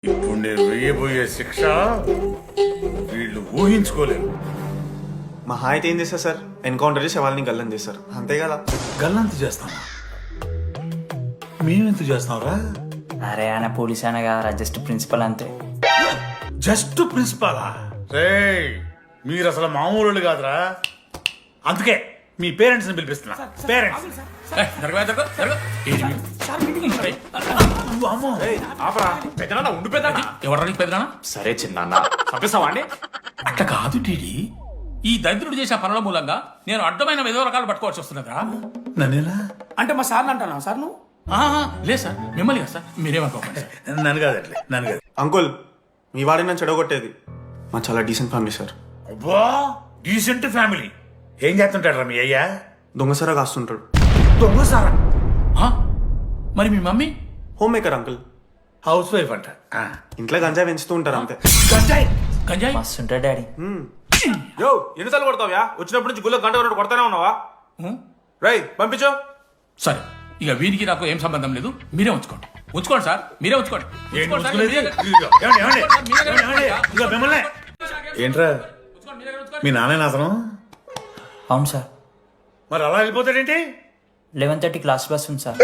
ఇప్పుడు నేను వేయబోయే శిక్ష వీళ్ళు ఊహించుకోలేరు. మహా అయితే ఏం చేస్తారు సార్? ఎన్కౌంటర్ చేసి వాళ్ళని గల్లం చేస్తారు, అంతే కదా? గల్లంత చేస్తామా? మేమెంత చేస్తాంరా? అరే ఆయన పోలీస్ అయినా కదా, జస్ట్ ప్రిన్సిపల్ అంతే. జస్ట్ ప్రిన్సిపాలా? రే మీరు అసలు మామూలు కాదురా. అందుకే మీ పేరెంట్స్ ని పిలిపిస్తున్నా. పేరెంట్స్ సరే చిన్న పంపిస్తావా అండి? అట్లా కాదు టీడీ, ఈ దరిద్రుడు చేసిన పనుల మూలంగా నేను అడ్డమైన ఏదో రకాలు పట్టుకోవాల్సి వస్తున్నదా? నన్నేనా? అంటే మా సార్ అంటున్నా సార్ నువ్వు? లేదు సార్, మిమ్మల్ని కదా సార్, మీరేమనుకోకండి సార్. నన్ను కాదండి, నన్ను కాదు. అంకుల్, మీ వాడిని నన్ను చెడగొట్టేది. మా చాలా డీసెంట్ ఫ్యామిలీ సార్. అబ్బా డీసెంట్ ఫ్యామిలీ. ఏం చేస్తుంటాడు మీ అయ్యా? దొంగసరా కాస్తుంటాడు. దొంగసారా? ఆ? మరి మీ mummy? Homemaker uncle. Housewife అంట. ఇంట్లో గంజాయి పెంచుతూ ఉంటారు అంతే. గంజాయి గంజాయి? మస్తు ఉంటాడు డాడీ. యో ఎన్నిసార్లు కొడతావ్యా? వచ్చినప్పటి నుంచి గుళ్ళ గంట కొట్టు కొడతానే ఉన్నావా? రై పంపించు. సరే, ఇక వీరికి నాకు ఏం సంబంధం లేదు, మీరే ఉంచుకోండి. ఉంచుకోండి సార్, మీరే ఉంచుకోండి. ఏంటి ఉంచుకోండి సార్, ఉంచుకునేది? మీరే- ఇదిగో, ఏమండి, ఏమండి? మీరే ఏమండి, ఏమండి? ఇదిగో మిమ్మల్నే. ఏంట్రా ఉంచుకోండి, మీరే ఉంచుకోండి. మీ నాన్న అతను అవును సార్, మరి అలా వెళ్ళిపోతాడేంటి? 11:30 క్లాస్ బస్ ఉంది సార్.